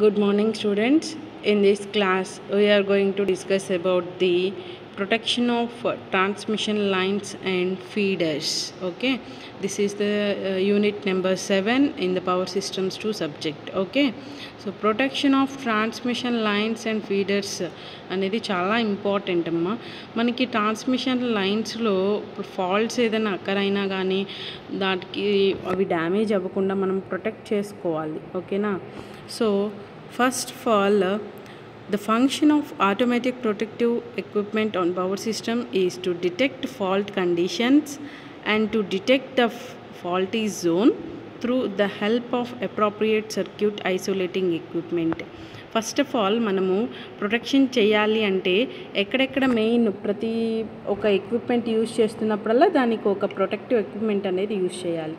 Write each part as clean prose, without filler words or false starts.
Good morning, students. In this class, we are going to discuss about the protection of transmission lines and feeders. Okay, this is the unit number 7 in the power systems 2 subject. Okay, so protection of transmission lines and feeders అనేది చాలా important అమ్మా. మనకి transmission లైన్స్లో faults ఏదైనా అక్కరైనా కానీ దానికి అవి damage అవ్వకుండా మనం ప్రొటెక్ట్ చేసుకోవాలి. ఓకేనా? So first of all, the function of automatic protective equipment on power system is to detect fault conditions and to detect the faulty zone through the help of appropriate circuit isolating equipment. First of all మనము protection చేయాలి అంటే ఎక్కడెక్కడ main ప్రతి ఒక equipment use చేస్తున్నప్పుడల్లా దానికి ఒక protective equipment అనేది use చేయాలి.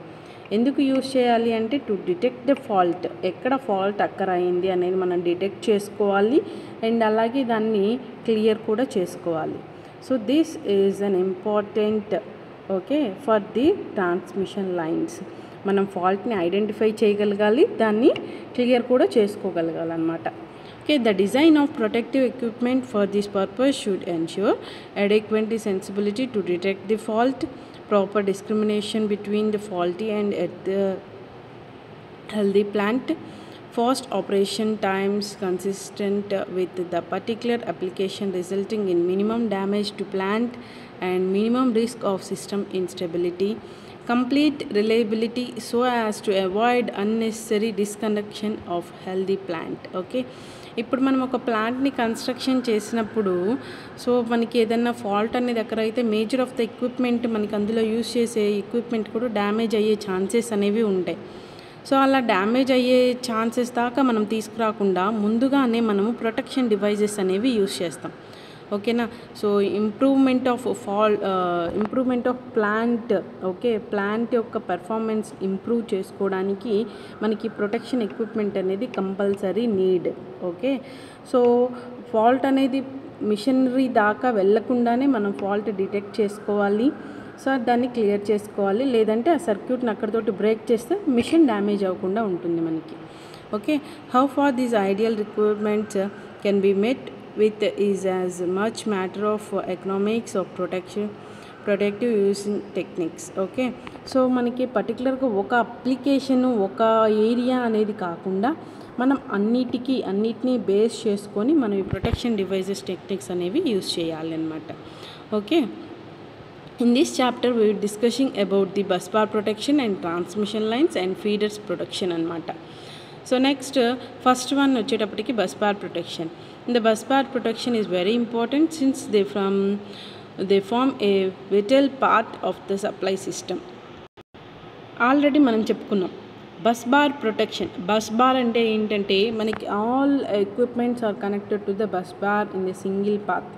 ఎందుకు యూజ్ చేయాలి అంటే టు డిటెక్ట్ ద ఫాల్ట్, ఎక్కడ ఫాల్ట్ అక్కర్ అయింది అనేది మనం డిటెక్ట్ చేసుకోవాలి అండ్ అలాగే దాన్ని క్లియర్ కూడా చేసుకోవాలి. So this is an important okay for the transmission lines. మనం ఫాల్ట్ని ఐడెంటిఫై చేయగలగాలి, దాన్ని క్లియర్ కూడా చేసుకోగలగాలన్నమాట. Okay, the design of protective equipment for this purpose should ensure adequate sensibility to detect the fault, proper discrimination between the faulty and the healthy plant, fast operation times consistent with the particular application resulting in minimum damage to plant and minimum risk of system instability, complete reliability so as to avoid unnecessary disconnection of healthy plant. Okay, ఇప్పుడు మనం ఒక ప్లాంట్ని construction చేసినప్పుడు so మనకి ఏదైనా fault అనేది అక్కడ అయితే మేజర్ ఆఫ్ ద ఎక్విప్మెంట్ మనకి అందులో యూజ్ చేసే ఎక్విప్మెంట్ కూడా డ్యామేజ్ అయ్యే ఛాన్సెస్ అనేవి ఉంటాయి. సో అలా డ్యామేజ్ అయ్యే ఛాన్సెస్ దాకా మనం తీసుకురాకుండా ముందుగానే మనము ప్రొటెక్షన్ డివైజెస్ అనేవి యూజ్ చేస్తాం. ఓకేనా? So improvement of plant okay plant యొక్క పెర్ఫార్మెన్స్ ఇంప్రూవ్ చేసుకోవడానికి మనకి ప్రొటెక్షన్ ఎక్విప్మెంట్ అనేది compulsory need. Okay, so fault అనేది మిషనరీ దాకా వెళ్ళకుండానే మనం ఫాల్ట్ డిటెక్ట్ చేసుకోవాలి. సో దాన్ని క్లియర్ చేసుకోవాలి, లేదంటే ఆ సర్క్యూట్ని అక్కడితోటి బ్రేక్ చేస్తే మిషన్ డ్యామేజ్ అవ్వకుండా ఉంటుంది మనకి. Okay, how far these ideal requirements can be met with is as much matter of economics of protective using techniques. Okay, so మనకి పర్టికులర్గా ఒక అప్లికేషన్ ఒక ఏరియా అనేది కాకుండా మనం అన్నిటినీ బేస్ చేసుకొని మనం ఈ ప్రొటెక్షన్ డివైజెస్ టెక్నిక్స్ అనేవి యూజ్ చేయాలి అన్నమాట. Okay, in this chapter we will discussing about the bus bar protection and transmission lines and feeders protection అన్నమాట. సో నెక్స్ట్ ఫస్ట్ వన్ వచ్చేటప్పటికి bus bar protection. The bus bar protection is very important since they form a vital part of the supply system. Already మనం చెప్పుకున్నాం bus bar protection. Bus bar అంటే ఏంటంటే మనకి all equipments are connected to the bus bar in a single path.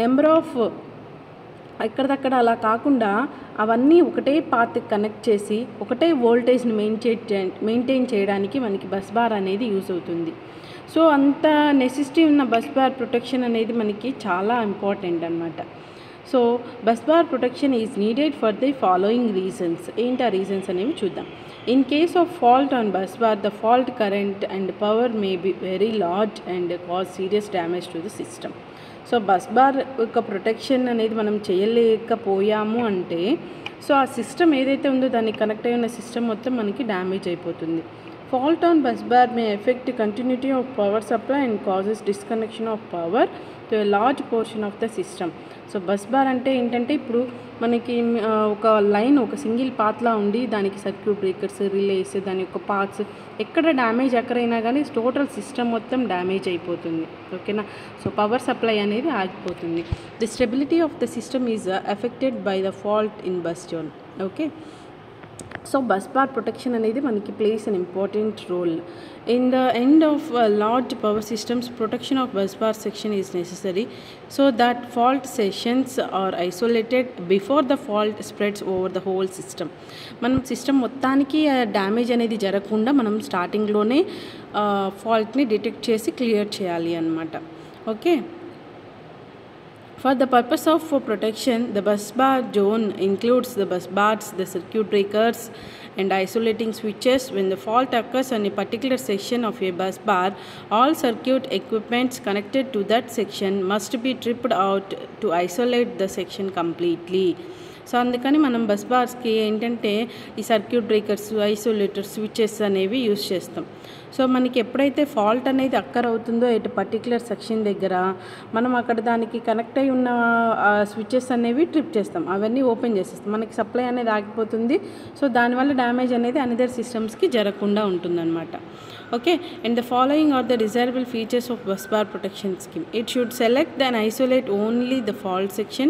Number of ఎక్కడిదక్కడ అలా కాకుండా అవన్నీ ఒకటే పాత్ కనెక్ట్ చేసి ఒకటే వోల్టేజ్ని మెయింటైన్ చేయడానికి మనకి బస్ బార్ అనేది యూజ్ అవుతుంది. సో అంత నెసెసిటీ ఉన్న బస్ బార్ ప్రొటెక్షన్ అనేది మనకి చాలా ఇంపార్టెంట్ అన్నమాట. So bus bar protection is needed for the following reasons. ఏంటి ఆ రీజన్స్ అనేవి చూద్దాం. In case of fault on bus bar the fault current and power may be very large and cause serious damage to the system. So bus bar యొక్క protection అనేది మనం చేయలేకపోయాము అంటే so ఆ system ఏదైతే ఉందో దానికి కనెక్ట్ అయి ఉన్న సిస్టమ్ మొత్తం మనకి డ్యామేజ్ అయిపోతుంది. Fault on bus bar may affect the continuity of power supply and causes disconnection of power to a large portion of the system. So bus bar అంటే ఏంటంటే ఇప్పుడు మనకి ఒక లైన్ ఒక సింగిల్ పాత్లా ఉండి దానికి సర్క్యూట్ బ్రేకర్స్, రిలేస్, దాని యొక్క పార్ట్స్ ఎక్కడ డ్యామేజ్ ఎక్కడైనా కానీ టోటల్ సిస్టమ్ మొత్తం డ్యామేజ్ అయిపోతుంది. ఓకేనా? సో పవర్ సప్లై అనేది ఆగిపోతుంది. The stability of the system is affected by the fault in bus zone. Okay, so bus bar protection అనేది మనకి plays an important role. In the end of large power systems protection of bus bar section is necessary so that fault sections are isolated before the fault spreads over the whole system. మనం system మొత్తానికి damage అనేది జరగకుండా మనం స్టార్టింగ్లోనే ఫాల్ట్ని detect చేసి clear చేయాలి అన్నమాట. Okay, For the purpose of protection, the bus bar zone includes the bus bars, the circuit breakers and isolating switches. When the fault occurs on a particular section of a bus bar, all circuit equipments connected to that section must be tripped out to isolate the section completely. So అందుకని మనం bus బార్స్కి ఏంటంటే ఈ circuit breakers, isolators, switches అనేవి use చేస్తాం. So మనకి ఎప్పుడైతే fault అనేది అక్కర్ అవుతుందో ఎటు పర్టికులర్ సెక్షన్ దగ్గర మనం అక్కడ దానికి కనెక్ట్ అయి ఉన్న స్విచెస్ అనేవి ట్రిప్ చేస్తాం, అవన్నీ ఓపెన్ చేసేస్తాం, మనకి సప్లై అనేది ఆగిపోతుంది. సో దానివల్ల డ్యామేజ్ అనేది అనదర్ సిస్టమ్స్కి జరగకుండా ఉంటుందన్నమాట. Okay, and the following are the desirable features of bus bar protection scheme. It should select and isolate only the fault section,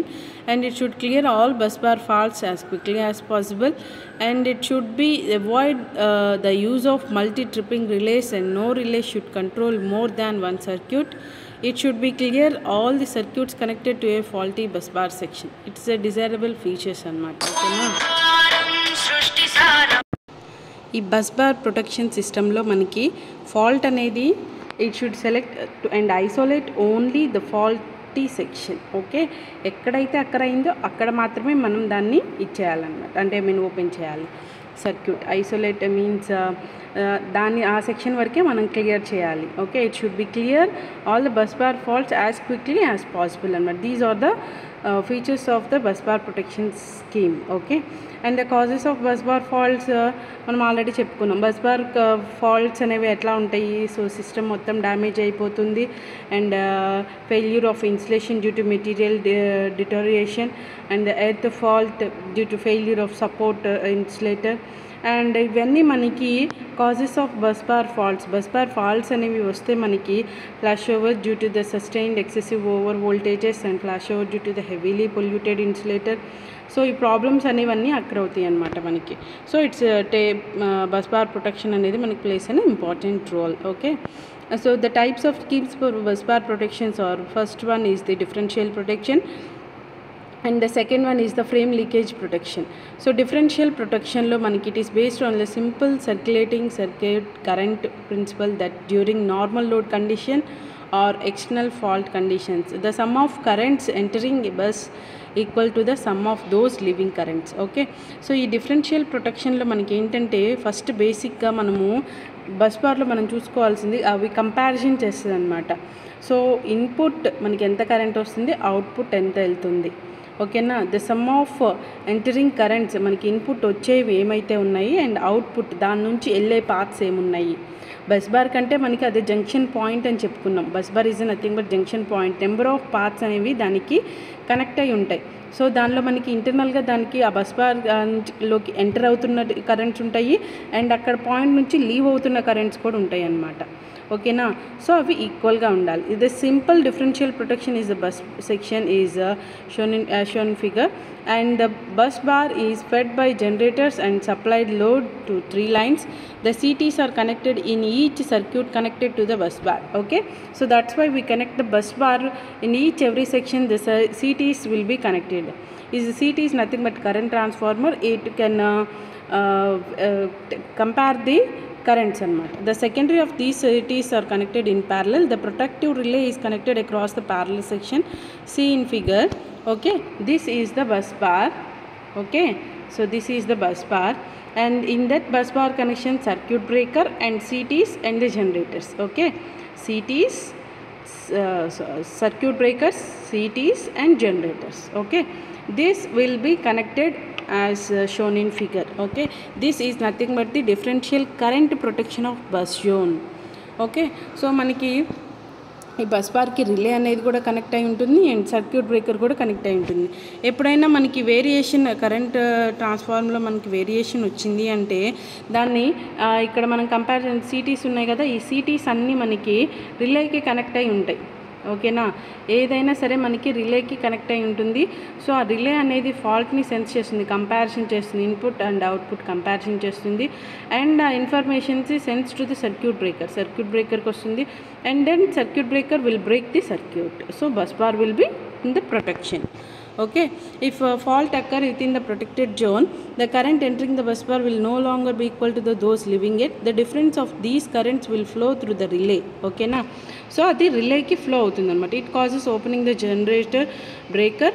and it should clear all bus bar faults as quickly as possible, and it should be avoid the use of multi-tripping relays, and no relay should control more than one circuit. It should be clear all the circuits connected to a faulty bus bar section. It's a desirable features anamata. ఈ bus bar protection సిస్టంలో మనకి fault అనేది it should select and isolate only the faulty section. Okay, ఎక్కడైతే అక్కడ అయిందో అక్కడ మాత్రమే మనం దాన్ని ఇచ్చేయాలన్నమాట, అంటే ఓపెన్ చేయాలి. సర్క్యూట్ ఐసోలేట్ మీన్స్ దాన్ని ఆ సెక్షన్ వరకే మనం క్లియర్ చేయాలి. Okay, it should be clear all the bus bar faults as quickly as possible అన్నమాట. These are the features of the bus bar protection scheme. Okay, and the causes of bus bar faults మనం already చెప్పుకున్నాం. Bus bar faults అనేవి ఎట్లా ఉంటాయి, so system మొత్తం damage అయిపోతుంది, and failure of insulation due to material deterioration, and earth fault due to failure of support insulator, and ఇవన్నీ మనకి causes of bus bar faults అనేవి వస్తే మనకి flash over due to the sustained excessive over voltages and flash over due to the heavily polluted insulator. So ఈ problems అనేవన్నీ అక్కడ అవుతాయి అన్నమాట మనకి. So it's bus bar protection అనేది మనకి plays an important role. Okay, so the types of schemes for bus bar protections are, first one is the differential protection, and the second one is the frame leakage protection. So differential protection lo maniki it is based on the simple circulating circuit current principle that during normal load condition or external fault conditions the sum of currents entering a bus equal to the sum of those leaving currents. Okay, so ee differential protection lo maniki entante first basic ga manamu bus బార్లో మనం చూసుకోవాల్సింది అవి comparison చేస్తుంది అనమాట. So input మనకి ఎంత current వస్తుంది, output ఎంత వెళ్తుంది. ఓకేనా, the sum of entering currents మనకి ఇన్పుట్ వచ్చేవి ఏమైతే ఉన్నాయి అండ్ అవుట్పుట్ దాని నుంచి వెళ్ళే పాత్స్ ఏమున్నాయి. బస్ బార్ కంటే మనకి అదే జంక్షన్ పాయింట్ అని చెప్పుకున్నాం. Bus bar is nothing but junction point. Number of paths అనేవి దానికి కనెక్ట్ అయి ఉంటాయి. సో దానిలో మనకి ఇంటర్నల్గా దానికి ఆ బస్ బార్లోకి ఎంటర్ అవుతున్న కరెంట్స్ ఉంటాయి, అండ్ అక్కడ పాయింట్ నుంచి లీవ్ అవుతున్న కరెంట్స్ కూడా ఉంటాయి అన్నమాట. ఓకేనా, సో అవి ఈక్వల్గా ఉండాలి. ఇది simple differential protection is the bus section is shown figure, and the bus bar is fed by generators and supplied load to 3 lines. The CTs are connected in each circuit connected to the bus bar. Okay, so that's why we connect the bus bar in every section. The CTs will be connected. Is the CT is nothing but current transformer. It can compare the currents anamata. The secondary of these CTs are connected in parallel. The protective relay is connected across the parallel section. See in figure. Okay, this is the bus bar. Okay, so this is the bus bar, and in that bus bar connection circuit breaker and CTs and the generators. Okay, CTs, circuit breakers, CTs and generators. Okay, this will be connected as shown in figure. Okay, this is nothing but the differential current protection of bus zone. Okay, so maniki ఈ bus బార్కి relay అనేది కూడా connect అయి ఉంటుంది and circuit breaker కూడా connect అయి ఉంటుంది. ఎప్పుడైనా మనకి వేరియేషన్ కరెంట్ ట్రాన్స్ఫార్మర్లో మనకి వేరియేషన్ వచ్చింది అంటే దాన్ని ఇక్కడ మనం కంపారిజన్ సిటీస్ ఉన్నాయి కదా, ఈ సిటీస్ అన్నీ మనకి రిలేకి కనెక్ట్ అయి ఉంటాయి. ఓకేనా, ఏదైనా సరే మనకి రిలేకి కనెక్ట్ అయి ఉంటుంది. సో ఆ రిలే అనేది ఫాల్ట్ని సెన్స్ చేస్తుంది, కంపారిజన్ చేస్తుంది, ఇన్పుట్ అండ్ అవుట్పుట్ కంపారిజన్ చేస్తుంది, అండ్ ఆ informations sense to the circuit బ్రేకర్కి వస్తుంది, and then circuit breaker will break the circuit. So bus bar will be in the protection. Okay, if a fault occur within the protected zone, the current entering the bus bar will no longer be equal to those leaving it. The difference of these currents will flow through the relay. Okay na, so adi relay ki flow avutundi anamata. It causes opening the generator breaker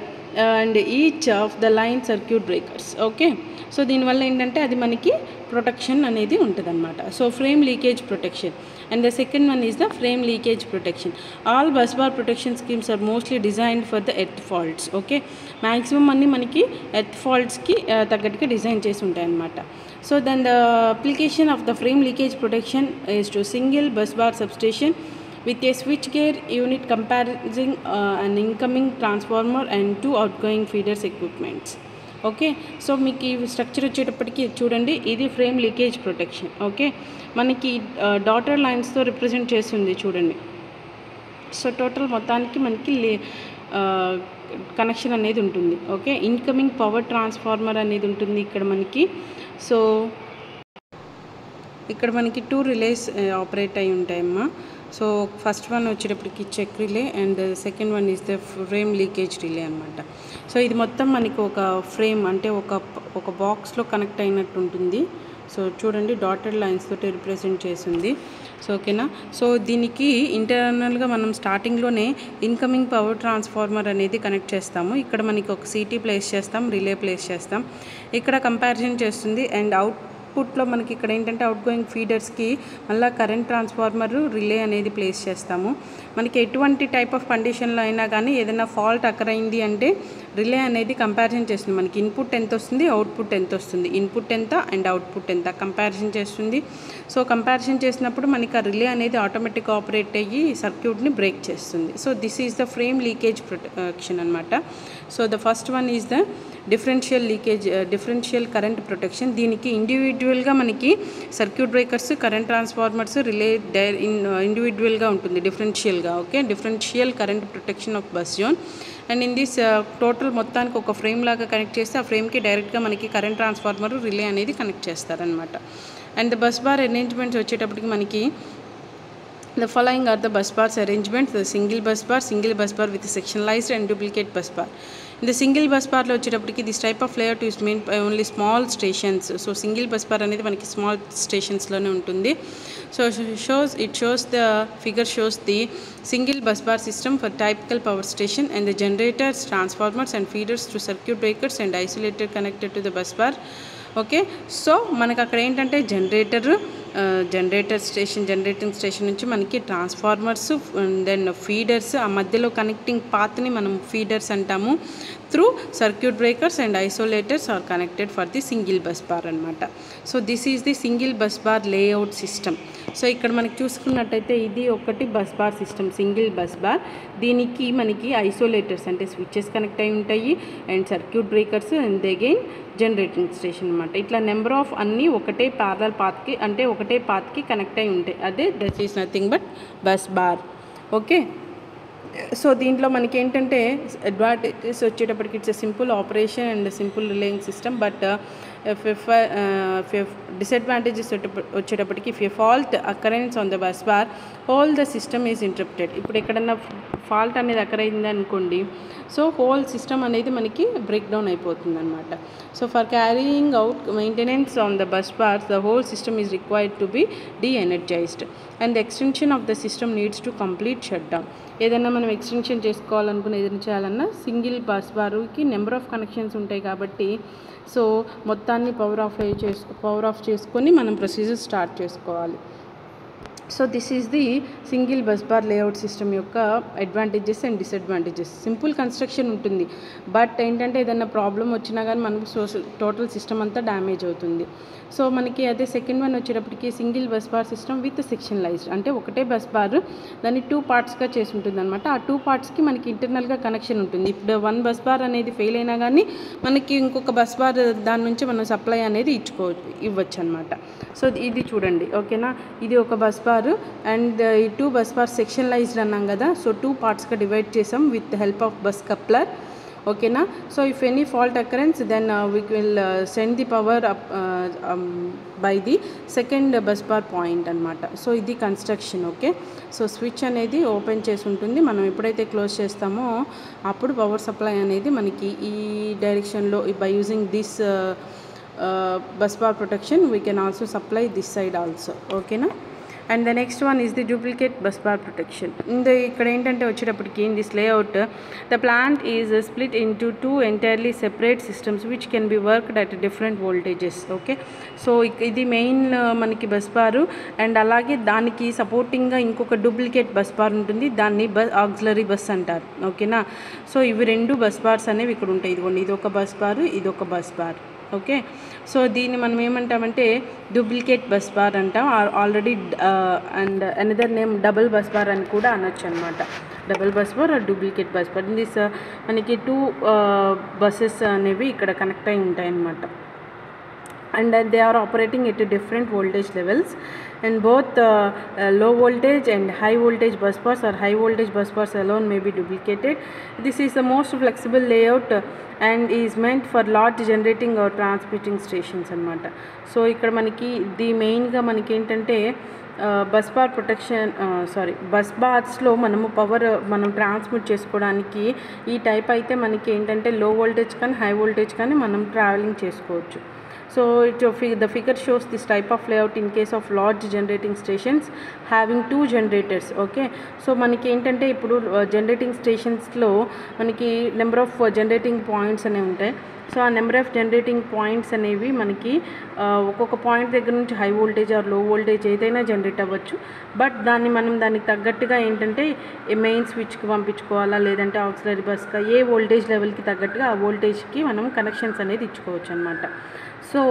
and each of the line circuit breakers. Okay, so దీనివల్ల ఏంటంటే అది మనకి protection అనేది ఉంటుందన్నమాట. So frame leakage protection and the second one is the frame leakage protection. All bus bar protection schemes are mostly designed for the earth faults. Okay, maximum అన్నీ మనకి earth ఫాల్ట్స్కి తగ్గట్టుగా డిజైన్ చేసి ఉంటాయి అన్నమాట. So then the application of the frame leakage protection is to single bus bar substation with a switchgear unit comprising an incoming transformer and 2 outgoing feeders equipments. Okay, so మీకు ఈ structure వచ్చేటప్పటికి చూడండి, ఇది frame leakage protection. Okay, మనకి daughter లైన్స్తో represent చేస్తుంది చూడండి. So total మొత్తానికి మనకి కనెక్షన్ అనేది ఉంటుంది. ఓకే, ఇన్కమింగ్ పవర్ ట్రాన్స్ఫార్మర్ అనేది ఉంటుంది ఇక్కడ మనకి. సో ఇక్కడ మనకి 2 రిలేస్ ఆపరేట్ అయి ఉంటాయమ్మా. సో ఫస్ట్ వన్ వచ్చేటప్పటికి check relay and second one is the frame leakage relay అనమాట. సో ఇది మొత్తం మనకి ఒక ఫ్రేమ్ అంటే ఒక బాక్స్లో కనెక్ట్ అయినట్టు ఉంటుంది. సో చూడండి, డాటెడ్ లైన్స్ తోటి రిప్రజెంట్ చేసింది. సో ఓకేనా, సో దీనికి ఇంటర్నల్గా మనం స్టార్టింగ్లోనే ఇన్కమింగ్ పవర్ ట్రాన్స్ఫార్మర్ అనేది కనెక్ట్ చేస్తాము. ఇక్కడ మనకి ఒక సిటీ ప్లేస్ చేస్తాం, రిలే ప్లేస్ చేస్తాం, ఇక్కడ కంపారిజన్ చేస్తుంది. అండ్ అవుట్పుట్లో మనకి ఇక్కడ ఏంటంటే అవుట్ గోయింగ్ ఫీడర్స్కి మళ్ళీ కరెంట్ ట్రాన్స్ఫార్మర్ రిలే అనేది ప్లేస్ చేస్తాము. మనకి ఎటువంటి టైప్ ఆఫ్ కండిషన్లో అయినా కానీ ఏదైనా ఫాల్ట్ అక్కర్ అయింది అంటే రిలే అనేది కంపారిజన్ చేస్తుంది. మనకి ఇన్పుట్ ఎంత వస్తుంది, అవుట్పుట్ ఎంత వస్తుంది, ఇన్పుట్ ఎంత అండ్ అవుట్పుట్ ఎంత కంపారిజన్ చేస్తుంది. సో కంపారిజన్ చేసినప్పుడు మనకి ఆ రిలే అనేది ఆటోమేటిక్ ఆపరేట్ అయ్యి సర్క్యూట్ని బ్రేక్ చేస్తుంది. So this is the frame leakage protection అనమాట. So the first one is the differential current protection. దీనికి ఇండివిజువల్గా మనకి circuit breakers, current transformers, relay ఇండివిజువల్గా ఉంటుంది డిఫరెన్షియల్గా. Okay, differential current protection of bus zone. And in this total మొత్తానికి ఒక frame లాగా కనెక్ట్ చేస్తే ఆ ఫ్రేమ్కి డైరెక్ట్గా మనకి కరెంట్ ట్రాన్స్ఫార్మర్, రిలే అనేది కనెక్ట్ చేస్తారనమాట. And the bus bar arrangements వచ్చేటప్పటికి మనకి the following are the bus bars arrangements. The single bus bar with sectionalized and duplicate bus bar. In the single bus bar lo vachetappatiki this type of layout is meant by only small stations. So single bus bar anedi manaki small stations lone untundi. So the figure shows the single bus bar system for typical power station and the generators, transformers and feeders through circuit breakers and isolator connected to the bus bar. Okay, so మనకు అక్కడ ఏంటంటే generating station నుంచి మనకి transformers, then feeders, ఆ మధ్యలో connecting పాత్ని మనం feeders అంటాము. Through circuit breakers and isolators are connected for the single bus bar అనమాట. So this is the single bus bar layout system. సో ఇక్కడ మనకి చూసుకున్నట్టయితే ఇది ఒకటి bus bar system, single bus bar. దీనికి మనకి ఐసోలేటర్స్ అంటే స్విచెస్ కనెక్ట్ అయి ఉంటాయి and circuit breakers and again generating station అనమాట. ఇట్లా నెంబర్ ఆఫ్ అన్నీ ఒకటే ప్యారలల్ పాత్కి అంటే ఒకటే పాత్కి కనెక్ట్ అయి ఉంటాయి. అదే that is nothing but bus bar. Okay, so దీంట్లో మనకి ఏంటంటే అడ్వాంటేజెస్ వచ్చేటప్పటికి it's simple operation and simple relaying system. But disadvantages వచ్చేటప్పటికి if a fault occurrence on the bus bar whole the system is interrupted. ఇప్పుడు ఎక్కడన్నా fault అనేది అకరైంది అనుకోండి, so whole system అనేది మనకి బ్రేక్ డౌన్ అయిపోతుంది అనమాట. So for carrying out maintenance on the bus bars the whole system is required to be de-energised and the extension of the system needs to complete shut down. ఏదైనా మనం extension చేసుకోవాలనుకుని ఏదైనా చేయాలన్నా single bus బార్కి number of connections ఉంటాయి కాబట్టి so మొత్తాన్ని power off చేసుకొని మనం ప్రొసీజర్ స్టార్ట్ చేసుకోవాలి. So this is the single bus bar layout system యొక్క advantages and disadvantages. Simple construction ఉంటుంది, బట్ ఏంటంటే ఏదైనా ప్రాబ్లం వచ్చినా కానీ మనకు టోటల్ సిస్టమ్ అంతా డ్యామేజ్ అవుతుంది. సో మనకి అదే సెకండ్ వన్ వచ్చేటప్పటికి single bus bar system with sectionalised అంటే ఒకటే బస్ బార్ దాన్ని 2 పార్ట్స్గా చేసి ఉంటుంది అనమాట. ఆ 2 పార్ట్స్కి మనకి ఇంటర్నల్గా కనెక్షన్ ఉంటుంది. ఇప్పుడు 1 బస్ బార్ అనేది ఫెయిల్ అయినా కానీ మనకి ఇంకొక బస్ బార్ దాని నుంచి మనం సప్లై అనేది ఇవ్వచ్చు అనమాట. సో ఇది చూడండి, ఓకేనా, ఇది ఒక బస్ బార్ అండ్ ఈ 2 బస్ బార్ సెక్షనలైజ్డ్ అన్నాం కదా. సో 2 పార్ట్స్గా డివైడ్ చేసాం with help of bus coupler. ఓకేనా, so if any fault occurrence then we will send the power up by the second bus bar point అనమాట. సో ఇది construction. Okay, so switch అనేది open చేసి ఉంటుంది. మనం ఎప్పుడైతే క్లోజ్ చేస్తామో అప్పుడు పవర్ సప్లై అనేది మనకి ఈ డైరెక్షన్లో by using this bus bar protection we can also supply this side also. ఓకేనా, And the next one is the duplicate bus bar protection. ఇక్కడ ఏంటంటే వచ్చేటప్పటికి in this layout the plant is split into two entirely separate systems which can be worked at different voltages. Okay, so ఇది main మనకి bus bar and అలాగే దానికి సపోర్టింగ్గా ఇంకొక duplicate bus bar ఉంటుంది, దాన్ని ఆక్సిలరీ బస్ అంటారు. ఓకేనా, సో ఇవి రెండు బస్ బార్స్ అనేవి ఇక్కడ ఉంటాయి. ఇదిగోండి, ఇది ఒక బస్ బారు, ఇది ఒక బస్ బార్. ఓకే, సో దీన్ని మనం ఏమంటామంటే డూప్లికేట్ బస్ బార్ అంటాం. Already and another name double bus bar అని కూడా అనొచ్చు అనమాట. Double bus bar or duplicate bus bar. This మనకి టూ బస్సెస్ అనేవి ఇక్కడ కనెక్ట్ అయి ఉంటాయి అన్నమాట. And they are operating at different voltage levels, and both low voltage and high voltage bus bars or high voltage bus bars alone may be duplicated. This is the most flexible layout and is meant for large generating or transmitting stations అన్నమాట. So ఇక్కడ మనకి ఇది మెయిన్గా మనకి ఏంటంటే bus bar protection bus బార్స్లో మనము power మనం transmit చేసుకోవడానికి ఈ టైప్ అయితే మనకి ఏంటంటే లో వోల్టేజ్ కానీ హై వోల్టేజ్ కానీ మనం ట్రావెలింగ్ చేసుకోవచ్చు. So the figure shows this type of layout in case of large generating stations having two generators. Okay, so మనకి ఏంటంటే ఇప్పుడు జనరేటింగ్ స్టేషన్స్లో మనకి నెంబర్ ఆఫ్ జనరేటింగ్ పాయింట్స్ అనేవి ఉంటాయి. సో ఆ నెంబర్ ఆఫ్ జనరేటింగ్ పాయింట్స్ అనేవి మనకి ఒక్కొక్క పాయింట్ దగ్గర నుంచి హై వోల్టేజ్ ఆర్ లో వోల్టేజ్ ఏదైనా జనరేట్ అవ్వచ్చు. బట్ దానికి తగ్గట్టుగా ఏంటంటే మెయిన్ స్విచ్కి పంపించుకోవాలా లేదంటే ఆక్సిలరీ బస్గా ఏ వోల్టేజ్ లెవెల్కి తగ్గట్టుగా ఆ వోల్టేజ్కి మనం కనెక్షన్స్ అనేది ఇచ్చుకోవచ్చు అనమాట. So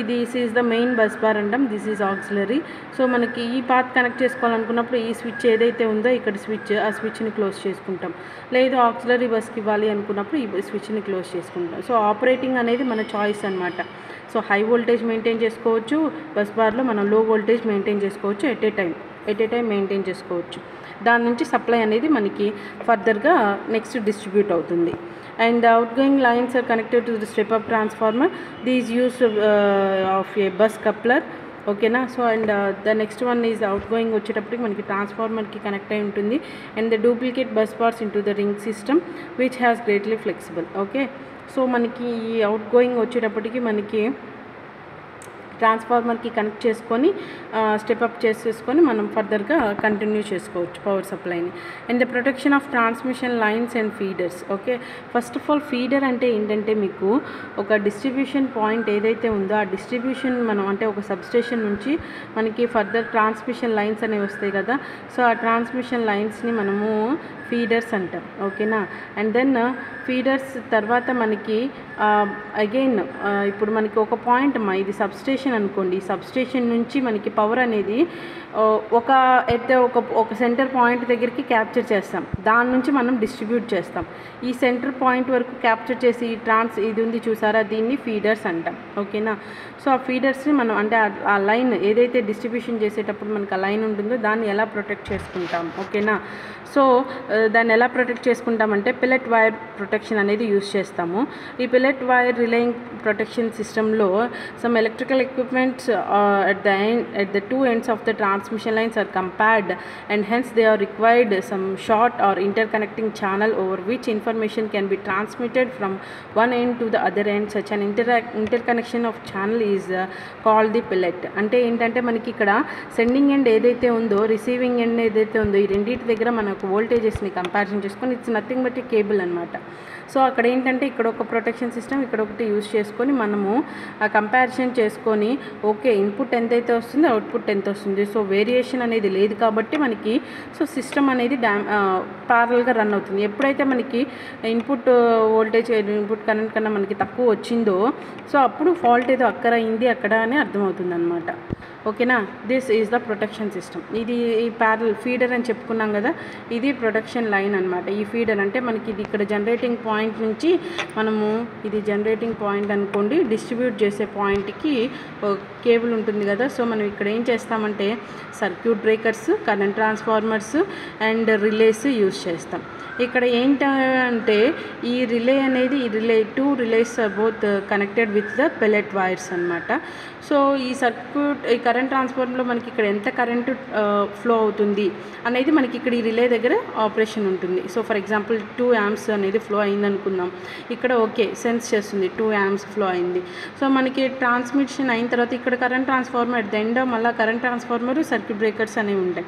this is the main bus bar అంటాం, దిస్ ఈజ్ ఆక్సిలరీ. సో మనకి ఈ పాత్ కనెక్ట్ చేసుకోవాలనుకున్నప్పుడు ఈ స్విచ్ ఏదైతే ఉందో ఇక్కడ ఆ స్విచ్ని క్లోజ్ చేసుకుంటాం. లేదు ఆక్సిలరీ బస్కి ఇవ్వాలి అనుకున్నప్పుడు ఈ స్విచ్ని క్లోజ్ చేసుకుంటాం. సో ఆపరేటింగ్ అనేది మన చాయిస్ అనమాట. సో హై వోల్టేజ్ మెయింటైన్ చేసుకోవచ్చు బస్ బార్లో, మనం లో వోల్టేజ్ మెయింటైన్ చేసుకోవచ్చు ఎట్ ఏ టైం మెయింటైన్ చేసుకోవచ్చు. దాని నుంచి సప్లై అనేది మనకి ఫర్దర్గా నెక్స్ట్ డిస్ట్రిబ్యూట్ అవుతుంది. And the outgoing lines are connected to the step-up transformer. These use of a bus coupler. Okay na. So and the next one is outgoing వచ్చేటప్పటికి మనకి ట్రాన్స్ఫార్మర్కి connect అయి ఉంటుంది. And the duplicate bus bars into the ring system which has greatly flexible. Okay, so మనకి ఈ outgoing వచ్చేటప్పటికి మనకి ట్రాన్స్ఫార్మర్కి connect చేసుకొని step up చేసేసుకొని మనం ఫర్దర్గా కంటిన్యూ చేసుకోవచ్చు పవర్ సప్లైని. And the protection of transmission lines and feeders. Okay, first of all feeder అంటే ఏంటంటే మీకు ఒక డిస్ట్రిబ్యూషన్ పాయింట్ ఏదైతే ఉందో ఆ డిస్ట్రిబ్యూషన్ మనం అంటే ఒక సబ్స్టేషన్ నుంచి మనకి ఫర్దర్ ట్రాన్స్మిషన్ లైన్స్ అనేవి వస్తాయి కదా. సో ఆ ట్రాన్స్మిషన్ లైన్స్ని మనము ఫీడర్స్ అంటాం. ఓకేనా, అండ్ దెన్ ఫీడర్స్ తర్వాత మనకి అగైన్ ఇప్పుడు మనకి ఒక పాయింట్ ఇది సబ్స్టేషన్ అనుకోండి. ఈ సబ్స్టేషన్ నుంచి మనకి పవర్ అనేది ఒక సెంటర్ పాయింట్ దగ్గరికి క్యాప్చర్ చేస్తాం, దాని నుంచి మనం డిస్ట్రిబ్యూట్ చేస్తాం. ఈ సెంటర్ పాయింట్ వరకు క్యాప్చర్ చేసి ఇది ఉంది చూసారా, దీన్ని ఫీడర్స్ అంటాం. ఓకేనా, సో ఆ ఫీడర్స్ని మనం అంటే ఆ లైన్ ఏదైతే డిస్ట్రిబ్యూషన్ చేసేటప్పుడు మనకి ఆ లైన్ ఉంటుందో దాన్ని ఎలా ప్రొటెక్ట్ చేసుకుంటాం. ఓకేనా, సో దాన్ని ఎలా ప్రొటెక్ట్ చేసుకుంటామంటే పిల్లెట్ వైర్ ప్రొటెక్షన్ అనేది యూస్ చేస్తాము. ఈ పిల్లెట్ వైర్ రిలేయింగ్ ప్రొటెక్షన్ సిస్టంలో some electrical equipments at the two ends of the transmission lines are compared, and hence they are required some short or interconnecting channel over which information can be transmitted from one end to the other end. Such an interconnection of channel is called the pillet. అంటే ఏంటంటే మనకి ఇక్కడ sending end ఏదైతే ఉందో receiving end ఏదైతే ఉందో ఈ రెండింటి దగ్గర మనకు వోల్టేజెస్ని కంపారిజన్ చేసుకొని ఇట్స్ నథింగ్ బట్ కేబుల్ అనమాట. సో అక్కడ ఏంటంటే ఇక్కడ ఒక ప్రొటెక్షన్ సిస్టమ్ ఇక్కడ ఒకటి యూజ్ చేసుకొని మనము ఆ కంపారిజన్ చేసుకొని ఓకే ఇన్పుట్ ఎంతైతే వస్తుందో అవుట్పుట్ ఎంత వస్తుంది. సో వేరియేషన్ అనేది లేదు కాబట్టి మనకి సో సిస్టమ్ అనేది ప్యారల్గా రన్ అవుతుంది. ఎప్పుడైతే మనకి ఇన్పుట్ వోల్టేజ్ ఇన్పుట్ కరెంట్ కన్నా మనకి తక్కువ వచ్చిందో సో అప్పుడు ఫాల్ట్ ఏదో అయింది అక్కడ అని అర్థమవుతుంది అనమాట. ఓకేనా, this is the protection system. ఇది ఈ ప్యారల్ ఫీడర్ అని చెప్పుకున్నాం కదా, ఇది ప్రొటెక్షన్ లైన్ అనమాట. ఈ ఫీడర్ అంటే మనకి ఇది ఇక్కడ జనరేటింగ్ పాయింట్ నుంచి మనము ఇది జనరేటింగ్ పాయింట్ అనుకోండి, డిస్ట్రిబ్యూట్ చేసే పాయింట్కి కేబుల్ ఉంటుంది కదా. సో మనం ఇక్కడ ఏం చేస్తామంటే circuit breakers, current transformers and relays use చేస్తాం. ఇక్కడ ఏంటంటే ఈ రిలే అనేది two relays both connected with the pellet wires అనమాట. సో ఈ సర్క్యూట్ ఇక కరెంట్ ట్రాన్స్ఫార్మర్లో మనకి ఇక్కడ ఎంత కరెంటు ఫ్లో అవుతుంది అనేది మనకి ఇక్కడ ఈ రిలే దగ్గర ఆపరేషన్ ఉంటుంది. సో ఫర్ ఎగ్జాంపుల్ 2 amps అనేది ఫ్లో అయింది అనుకుందాం. ఇక్కడ ఓకే సెన్స్ చేస్తుంది 2 amps ఫ్లో అయింది. సో మనకి ట్రాన్స్మిషన్ అయిన తర్వాత ఇక్కడ current transformer at the end మళ్ళీ కరెంట్ ట్రాన్స్ఫార్మర్ సర్క్యూట్ బ్రేకర్స్ అనేవి ఉంటాయి.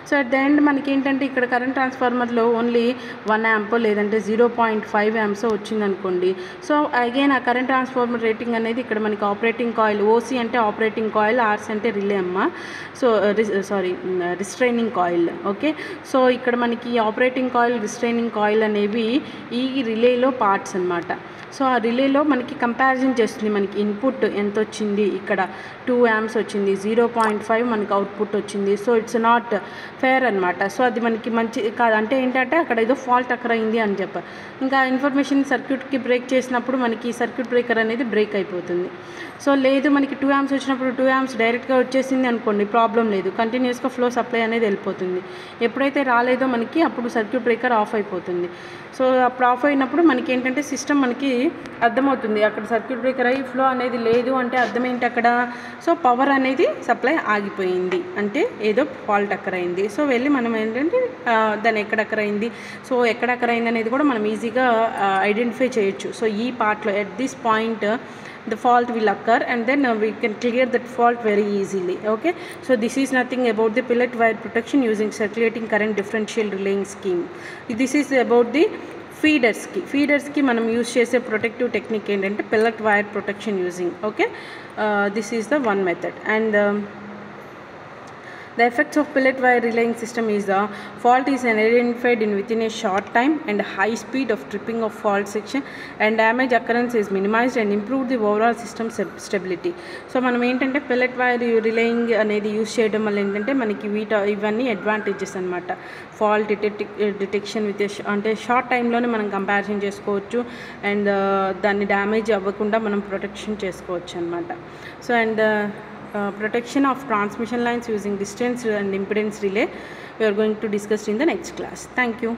సో అట్ ద ఎండ్ మనకి ఏంటంటే ఇక్కడ కరెంట్ ట్రాన్స్ఫార్మర్లో ఓన్లీ 1 amp లేదంటే 0.5 amps వచ్చిందనుకోండి. సో అగైన్ ఆ కరెంట్ ట్రాన్స్ఫార్మర్ రేటింగ్ అనేది ఇక్కడ మనకి ఆపరేటింగ్ కాయిల్, ఓసీ అంటే ఆపరేటింగ్ కాయిల్, ఆర్స్ అంటే రిలే అమ్మ. So restraining coil. Okay, so ఇక్కడ మనకి ఆపరేటింగ్ కాయిల్, రిస్ట్రైనింగ్ కాయిల్ అనేవి ఈ రిలేలో పార్ట్స్ అనమాట. సో ఆ రిలేలో మనకి కంపారిజన్ చేస్తుంది, మనకి ఇన్పుట్ ఎంత వచ్చింది, ఇక్కడ 2 amps వచ్చింది, 0.5 మనకి అవుట్పుట్ వచ్చింది. సో ఇట్స్ నాట్ ఫేర్ అనమాట. సో అది మనకి మంచి కాదు. అంటే ఏంటంటే అక్కడ ఏదో ఫాల్ట్ అక్కడ అయింది అని చెప్పారు. ఇంకా ఇన్ఫర్మేషన్ సర్క్యూట్కి బ్రేక్ చేసినప్పుడు మనకి సర్క్యూట్ బ్రేకర్ అనేది బ్రేక్ అయిపోతుంది. సో లేదు మనకి 2 amps వచ్చినప్పుడు 2 amps డైరెక్ట్గా వచ్చేసింది అనుకోండి, ప్రాబ్లం లేదు, కంటిన్యూస్గా ఫ్లో సప్లై అనేది వెళ్ళిపోతుంది. ఎప్పుడైతే రాలేదో మనకి అప్పుడు సర్క్యూట్ బ్రేకర్ ఆఫ్ అయిపోతుంది. సో అప్పుడు ఆఫ్ అయినప్పుడు మనకి ఏంటంటే సిస్టమ్ మనకి అర్థమవుతుంది, అక్కడ సర్క్యూట్ బ్రేకర్ అయ్యి ఫ్లో అనేది లేదు అంటే అర్థం ఏంటి అక్కడ, సో పవర్ అనేది సప్లై ఆగిపోయింది అంటే ఏదో ఫాల్ట్ అక్కరైంది. సో వెళ్ళి మనం ఏంటంటే దాన్ని ఎక్కడక్కరైంది, సో ఎక్కడక్కరైంది అనేది కూడా మనం ఈజీగా ఐడెంటిఫై చేయొచ్చు. సో ఈ పార్ట్లో at this point the fault will occur and then we can clear that fault very easily. Okay, so this is nothing about the pellet wire protection using circulating current differential relaying scheme. This is about the feeders ki manam use chese protective technique endante pellet wire protection using. Okay, this is the one method. And the effects of pellet wire relaying system is the fault is identified in within a short time and high speed of tripping of fault section and damage occurrence is minimized and improve the overall system stability. So మనం ఏంటంటే pellet wire relaying అనేది use చేయడం వల్ల ఏంటంటే మనకి ఇవన్నీ advantages అనమాట. Fault detection with అంటే షార్ట్ టైంలోనే మనం కంపారిజన్ చేసుకోవచ్చు అండ్ దాన్ని డ్యామేజ్ అవ్వకుండా మనం ప్రొటెక్షన్ చేసుకోవచ్చు అనమాట. So and protection of transmission lines using distance and impedance relay we are going to discuss in the next class. Thank you.